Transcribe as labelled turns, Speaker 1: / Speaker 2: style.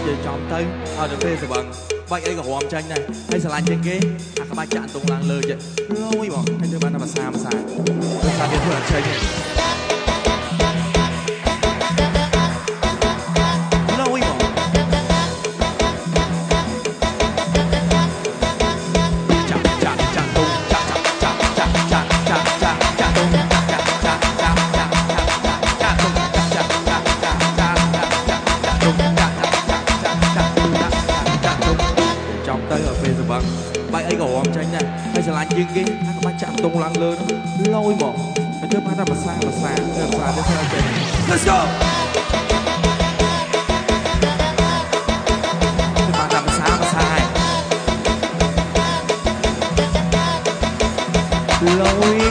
Speaker 1: về trong tới được phê rồi bằng vậy ấy của hoàng tranh này hay là trên ghế các bạn chặn tung lang lơ vậy lôi bỏ hay đưa bạn nào mà xa tôi xa đến thường chơi này lôi bỏ chặn tung trong tới ở phê rồi bằng vậy ấy của hoàng tranh này hay là trên ghế các bạn chặn tung lang lơ lôi bỏ hay đưa bạn nào mà xa đến thường chơi này let's go bạn nào mà xa lôi